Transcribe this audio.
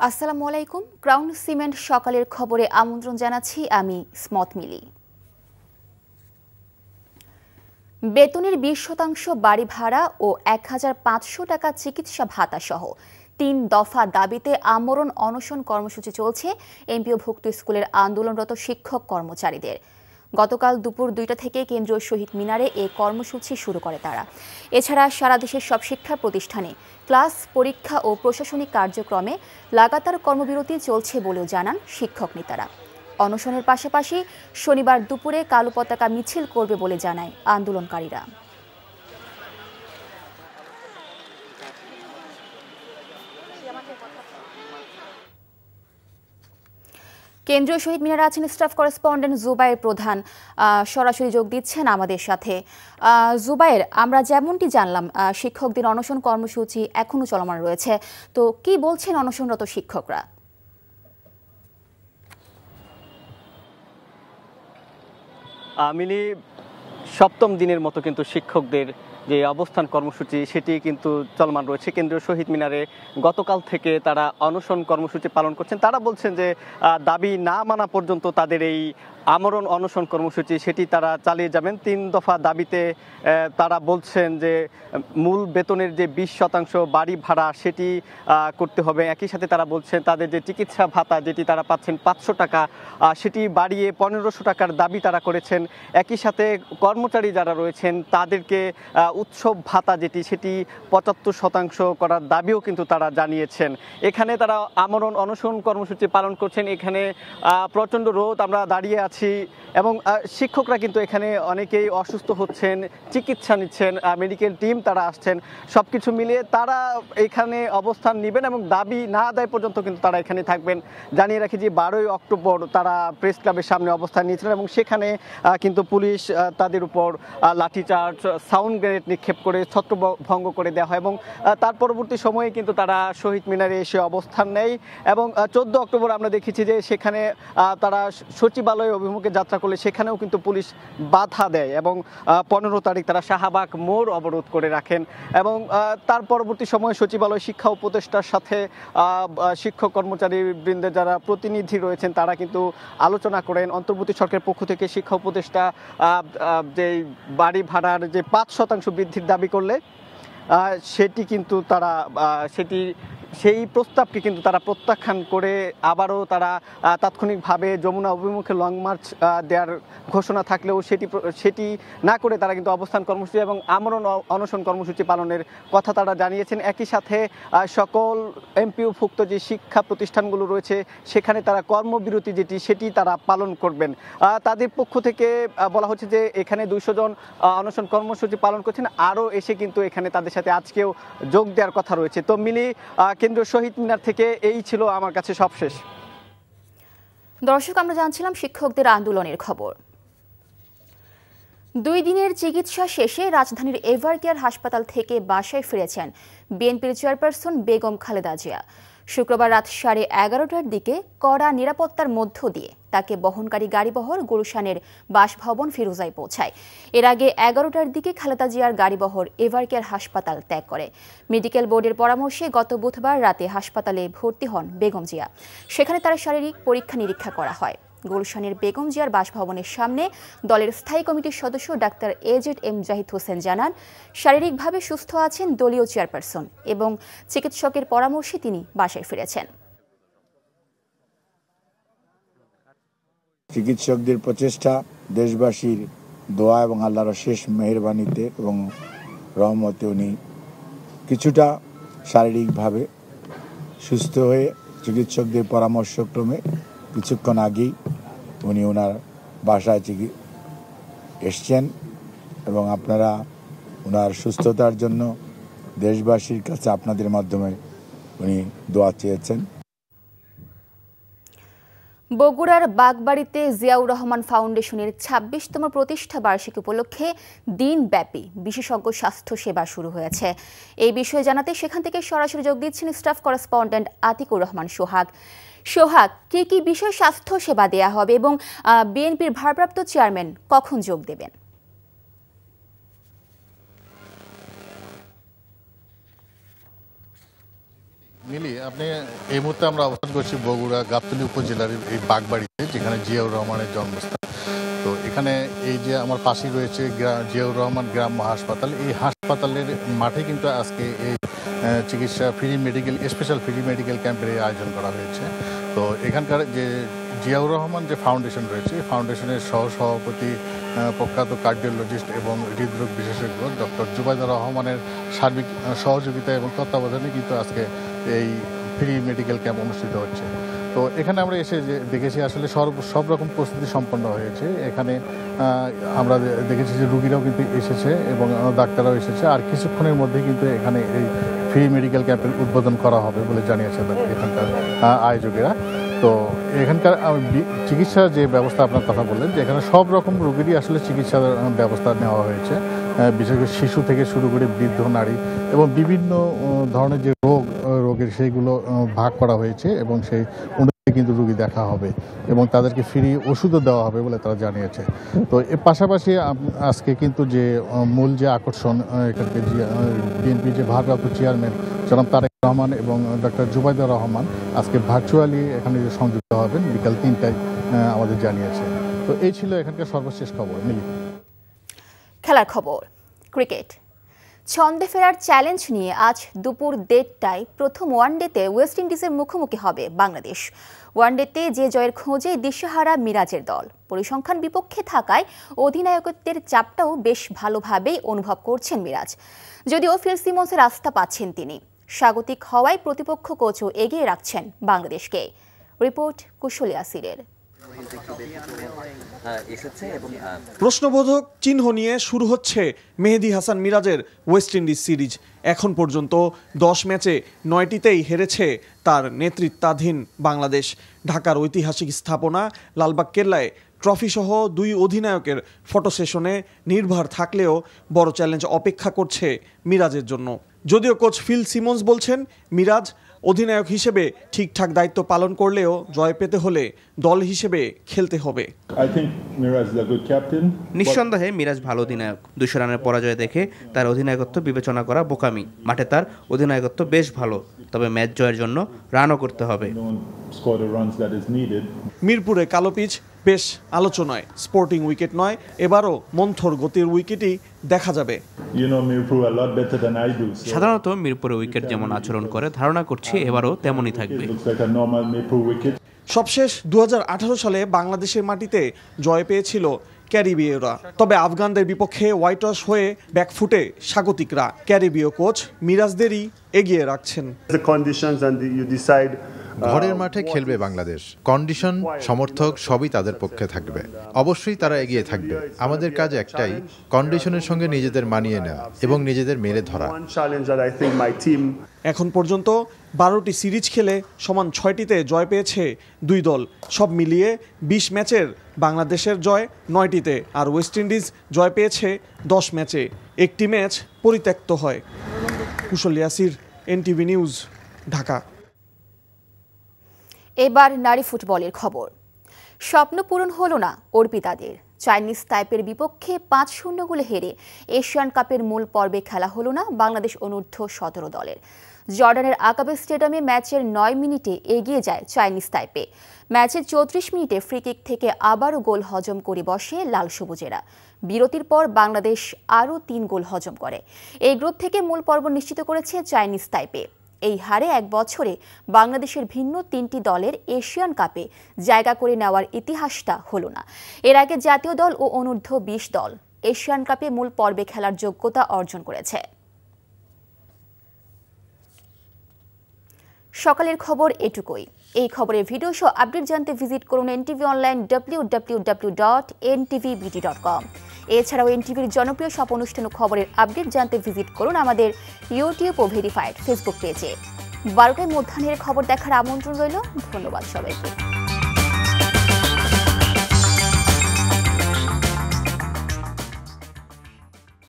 আসসালামু আলাইকুম। Crown cement সকালের খবরে আমন্ত্রণ জানাচ্ছি আমি স্মত মিলি। বেতনের 20% বাড়ি ভাড়া ও 1500 টাকা চিকিৎসা ভাতা সহ 3 দফা দাবিতে আমরণ অনশন কর্মসূচি চলছে এমপিওভুক্ত স্কুলের আন্দোলনরত শিক্ষক কর্মচারীদের। গতকাল দুপুর 2টা থেকে কেন্দ্রীয় শহীদ মিনারে এ কর্মসূচি শুরু করে তারা। এছাড়া সারা দেশের সব শিক্ষা প্রতিষ্ঠানে ক্লাস, পরীক্ষা ও প্রশাসনিক কার্যক্রমে লাগাতার কর্মবিরতি চলছে বলেও জানান শিক্ষক নেতারা। অনশনের পাশাপাশি শনিবার দুপুরে কালো পতাকা মিছিল করবে বলে জানায় আন্দোলনকারীরা। কেন্দ্রীয় শহীদ মিনারে আছেন স্টাফ করেসপন্ডেন্ট জুবায়ের প্রধান, সরাসরি যোগ দিচ্ছেন আমাদের সাথে। জুবায়ের, আমরা যেমনটি জানলাম শিক্ষকদের অনশন কর্মসূচি এখনো চলমান রয়েছে, তো কি বলছেন অনশনরত শিক্ষকরা? মিলি, সপ্তম দিনের মতো কিন্তু শিক্ষকদের যে অবস্থান কর্মসূচি সেটি কিন্তু চলমান রয়েছে। কেন্দ্রীয় শহীদ মিনারে গতকাল থেকে তারা অনশন কর্মসূচি পালন করছেন। তারা বলছেন যে দাবি না মানা পর্যন্ত তাদের এই আমরণ অনশন কর্মসূচি সেটি তারা চালিয়ে যাবেন। 3 দফা দাবিতে তারা বলছেন যে মূল বেতনের যে 20% বাড়ি ভাড়া সেটি করতে হবে। একই সাথে তারা বলছেন তাদের যে চিকিৎসা ভাতা যেটি তারা পাচ্ছেন 500 টাকা সেটি বাড়িয়ে 1500 টাকার দাবি তারা করেছেন। একই সাথে কর্মচারী যারা রয়েছেন তাদেরকে উৎসব ভাতা যেটি সেটি 75% করার দাবিও কিন্তু তারা জানিয়েছেন। এখানে তারা আমরণ অনশন কর্মসূচি পালন করছেন। এখানে প্রচণ্ড রোদ, আমরা দাঁড়িয়ে আছি এবং শিক্ষকরা কিন্তু এখানে অনেকেই অসুস্থ হচ্ছেন, চিকিৎসা নিচ্ছেন, মেডিকেল টিম তারা আসছেন। সব কিছু মিলিয়ে তারা এখানে অবস্থান নেবেন এবং দাবি না আদায় পর্যন্ত কিন্তু তারা এখানে থাকবেন। জানিয়ে রাখি যে 12ই অক্টোবর তারা প্রেস ক্লাবের সামনে অবস্থান নিয়েছিলেন এবং সেখানে কিন্তু পুলিশ তাদের উপর লাঠিচার্জ, সাউন্ড গ্রেনেড নিক্ষেপ করে ছত্রভঙ্গ করে দেওয়া হয় এবং তার পরবর্তী সময়ে কিন্তু তারা শহীদ মিনারে এসে অবস্থান নেয় এবং 14 অক্টোবর আমরা দেখেছি যে সেখানে তারা সচিবালয় অভিমুখে যাত্রা করলে সেখানেও কিন্তু পুলিশ বাধা দেয় এবং 15 তারিখ তারা শাহবাগ মোড় অবরোধ করে রাখেন এবং তার পরবর্তী সময়ে সচিবালয় শিক্ষা উপদেষ্টার সাথে শিক্ষক কর্মচারী বৃন্দের যারা প্রতিনিধি রয়েছেন তারা কিন্তু আলোচনা করেন। অন্তর্বর্তী সরকারের পক্ষ থেকে শিক্ষা উপদেষ্টা যে বাড়ি ভাড়ার যে 5% বৃদ্ধির দাবি করলে সেটি কিন্তু তারা সেই প্রস্তাবকে কিন্তু তারা প্রত্যাখ্যান করে আবারও তারা তাৎক্ষণিকভাবে যমুনা অভিমুখে লং মার্চ দেওয়ার ঘোষণা থাকলেও সেটি না করে তারা কিন্তু অবস্থান কর্মসূচি এবং আমরণ অনশন কর্মসূচি পালনের কথা তারা জানিয়েছেন। একই সাথে সকল এমপিওভুক্ত যে শিক্ষা প্রতিষ্ঠানগুলো রয়েছে সেখানে তারা কর্মবিরতি সেটি তারা পালন করবেন। তাদের পক্ষ থেকে বলা হচ্ছে যে এখানে 200 জন অনশন কর্মসূচি পালন করছেন, আরও এসে কিন্তু এখানে তাদের সাথে আজকেও যোগ দেওয়ার কথা রয়েছে। তো মিলি, কেন্দ্রীয় শহীদ মিনার থেকে এই ছিল আমার কাছে সবশেষ। দর্শক, আমরা জানছিলাম শিক্ষকদের আন্দোলনের খবর। 2 দিনের চিকিৎসা শেষে রাজধানীর এভারকেয়ার হাসপাতাল থেকে বাসায় ফিরেছেন বিএনপির চেয়ারপারসন বেগম খালেদা জিয়া। শুক্রবার রাত 11:30টার দিকে কড়া নিরাপত্তার মধ্য দিয়ে তাকে বহনকারী গাড়িবহর গুলশানের বাসভবন ফিরোজায় পৌঁছায়। এর আগে 11টার দিকে খালেদা জিয়ার গাড়িবহর এভারকেয়ার হাসপাতাল ত্যাগ করে। মেডিকেল বোর্ডের পরামর্শে গত বুধবার রাতে হাসপাতালে ভর্তি হন বেগম জিয়া। সেখানে তার শারীরিক পরীক্ষা নিরীক্ষা করা হয়। গুলশানের বেগম জিয়ার বাসভবনের সামনে দলের স্থায়ী কমিটির সদস্য ডাক্তার এজেড জাহিদ হোসেন জানান, শারীরিকভাবে সুস্থ আছেন দলীয় চেয়ারপারসন এবং চিকিৎসকের পরামর্শে তিনি বাসায় ফিরেছেন। চিকিৎসকদের প্রচেষ্টা, দেশবাসীর দোয়া এবং আল্লাহর শেষ মেহেরবানিতে এবং রহমতে উনি কিছুটা শারীরিকভাবে সুস্থ হয়ে চিকিৎসকদের পরামর্শক্রমে কিছুক্ষণ আগেই উনি ওনার বাসায় এসছেন এবং আপনারা ওনার সুস্থতার জন্য দেশবাসীর কাছে আপনাদের মাধ্যমে উনি দোয়া চেয়েছেন। বগুড়ার বাগবাড়িতে জিয়াউর রহমান ফাউন্ডেশনের 26তম প্রতিষ্ঠা বার্ষিকী উপলক্ষে দিনব্যাপী বিশেষজ্ঞ স্বাস্থ্য সেবা শুরু হয়েছে। এই বিষয়ে জানাতে সেখান থেকে সরাসরি যোগ দিচ্ছেন স্টাফ করেসপন্ডেন্ট আতিকুর রহমান সোহাগ। সোহাগ, কি কি বিষয়ে স্বাস্থ্য সেবা দেয়া হবে এবং বিএনপির ভারপ্রাপ্ত চেয়ারম্যান কখন যোগ দেবেন? মিলি, আপনি এই মুহূর্তে আমরা অবস্থান করছি বগুড়া গাবতলী উপজেলার এই বাগবাড়িতে, যেখানে জিয়াউর রহমানের জন্মস্থান। তো এখানে এই যে আমার পাশে রয়েছে জিয়াউর রহমান গ্রাম্য হাসপাতাল। এই হাসপাতালের মাঠে কিন্তু আজকে এই চিকিৎসা স্পেশাল ফ্রি মেডিকেল ক্যাম্পের আয়োজন করা হয়েছে। তো এখানকার যে জিয়াউর রহমান যে ফাউন্ডেশন রয়েছে, এই ফাউন্ডেশনের সহসভাপতি প্রখ্যাত কার্ডিওলজিস্ট এবং হৃদরোগ বিশেষজ্ঞ ডক্টর জুবাইদুর রহমানের সার্বিক সহযোগিতা এবং তত্ত্বাবধানে কিন্তু আজকে এই ফ্রি মেডিকেল ক্যাম্প অনুষ্ঠিত হচ্ছে। তো এখানে আমরা এসে যে দেখেছি আসলে সব রকম প্রস্তুতি সম্পন্ন হয়েছে। এখানে আমরা দেখেছি যে রুগীরাও কিন্তু এসেছে এবং ডাক্তাররাও এসেছে। আর কিছুক্ষণের মধ্যে কিন্তু এখানে এই ফ্রি মেডিকেল ক্যাম্পের উদ্বোধন করা হবে বলে জানিয়েছেন এখানকার আয়োজকেরা। তো এখানকার চিকিৎসার যে ব্যবস্থা আপনার কথা বললেন, যে এখানে সব রকম রোগীরই আসলে চিকিৎসার ব্যবস্থা নেওয়া হয়েছে, বিশেষ করে শিশু থেকে শুরু করে বৃদ্ধ, নারী এবং বিভিন্ন ধরনের যে রোগের সেইগুলো ভাগ করা হয়েছে এবং সেই অনুযায়ী কিন্তু রোগী দেখা হবে এবং তাদেরকে ফ্রি ওষুধও দেওয়া হবে বলে তারা জানিয়েছে। তো এর পাশাপাশি আজকে কিন্তু যে মূল যে আকর্ষণ, এখানকে বিএনপি যে ভারপ্রাপ্ত চেয়ারম্যান জনাব তারেক রহমান এবং ডক্টর জুবাইদুর রহমান আজকে ভার্চুয়ালি এখানে সংযুক্ত হবেন বিকাল 3টায় আমাদের জানিয়েছে। তো এই ছিল এখানকার সর্বশেষ খবর। মিলি, খেলার খবর। ক্রিকেট ছন্দে ফেরার চ্যালেঞ্জ নিয়ে আজ দুপুর 1:30টায় প্রথম ওয়ানডেতে ওয়েস্ট ইন্ডিজের মুখোমুখি হবে বাংলাদেশ। ওয়ানডেতে যে জয়ের খোঁজে দিশেহারা মিরাজের দল। পরিসংখ্যান বিপক্ষে থাকায় অধিনায়কত্বের চাপটাও বেশ ভালোভাবেই অনুভব করছেন মিরাজ, যদিও ফিল সিমন্সের আস্থা পাচ্ছেন তিনি। স্বাগতিক হওয়ায় প্রতিপক্ষ কোচও এগিয়ে রাখছেন বাংলাদেশকে। রিপোর্ট কুশলী আসিরের। প্রশ্নবোধক চিহ্ন নিয়ে শুরু হচ্ছে মেহেদী হাসান মিরাজের ওয়েস্ট ইন্ডিজ সিরিজ। এখন পর্যন্ত 10 ম্যাচে 9টিতেই হেরেছে তার নেতৃত্বাধীন বাংলাদেশ। ঢাকার ঐতিহাসিক স্থাপনা লালবাগ কেল্লায় ট্রফিসহ 2 অধিনায়কের ফটো সেশনে নির্ভর থাকলেও বড় চ্যালেঞ্জ অপেক্ষা করছে মিরাজের জন্য। যদিও কোচ ফিল সিমন্স বলছেন, মিরাজ অধিনায়ক হিসেবে ঠিকঠাক দায়িত্ব পালন করলেও জয় পেতে হলে দল হিসেবে খেলতে হবে। নিঃসন্দেহে মিরাজ ভালো অধিনায়ক। 200 রানের পরাজয় দেখে তার অধিনায়কত্ব বিবেচনা করা বোকামি। মাঠে তার অধিনায়কত্ব বেশ ভালো, তবে ম্যাচ জয়ের জন্য রানও করতে হবে। মিরপুরে কালো পিচ বেশ আলোচনায়। স্পোর্টিং উইকেট নয়, এবারও মন্থর গতির উইকেটই দেখা যাবে। সাধারণত মিরপুরে উইকেট যেমন আচরণ করে ধারণা করছি এবারও তেমনই থাকবে। সবশেষ 2018 সালে বাংলাদেশের মাটিতে জয় পেয়েছিল ক্যারিবীয়রা। তবে আফগানদের বিপক্ষে হোয়াইট ওয়াশ হয়ে ব্যাকফুটে স্বাগতিকরা। ক্যারিবীয় কোচ মিরাজদেরই এগিয়ে রাখছেন। ঘরের মাঠে খেলবে বাংলাদেশ, কন্ডিশন, সমর্থক সবই তাদের পক্ষে থাকবে। অবশ্যই তারা এগিয়ে থাকবে। আমাদের কাজ একটাই, কন্ডিশনের সঙ্গে নিজেদের মানিয়ে নেওয়া এবং নিজেদের মেরে ধরা। এখন পর্যন্ত 12টি সিরিজ খেলে সমান 6টিতে জয় পেয়েছে 2 দল। সব মিলিয়ে 20 ম্যাচের বাংলাদেশের জয় 9টিতে, আর ওয়েস্ট ইন্ডিজ জয় পেয়েছে 10 ম্যাচে। একটি ম্যাচ পরিত্যক্ত হয়। কুশলী আসির, এনটিভি নিউজ, ঢাকা। এবার নারী ফুটবলের খবর। স্বপ্ন পূরণ হলো না অর্পিতাদের। চাইনিজ তাইপের বিপক্ষে 5-0 গোলে হেরে এশিয়ান কাপের মূল পর্বে খেলা হলো না বাংলাদেশ অনূর্ধ্ব 17 দলের। জর্ডানের আকাবে স্টেডিয়ামে ম্যাচের 9 মিনিটে এগিয়ে যায় চাইনিজ তাইপে। ম্যাচের 34 মিনিটে ফ্রিকিক থেকে আবারও গোল হজম করে বসে লাল সবুজেরা। বিরতির পর বাংলাদেশ আরও 3 গোল হজম করে। এই গ্রুপ থেকে মূল পর্ব নিশ্চিত করেছে চাইনিজ তাইপে। এই হারে এক বছরে বাংলাদেশের ভিন্ন 3টি দলের এশিয়ান কাপে জায়গা করে নেওয়ার ইতিহাসটা হলো না। এর আগে জাতীয় দল ও অনূর্ধ্ব 20 দল এশিয়ান কাপে মূল পর্বে খেলার যোগ্যতা অর্জন করেছে। সকালের খবর এটুকুই। এই খবরের ভিডিও সহ আপডেট জানতে ভিজিট করুন এনটিভি অনলাইন www.ntvbt.com। এছাড়াও এনটিভির জনপ্রিয় সব অনুষ্ঠান ও খবরের আপডেট জানতে ভিজিট করুন আমাদের ইউটিউব ও ভেরিফাইড ফেসবুক পেজে। 12টায় মধ্যাহ্নের খবর দেখার আমন্ত্রণ রইল। ধন্যবাদ সবাইকে।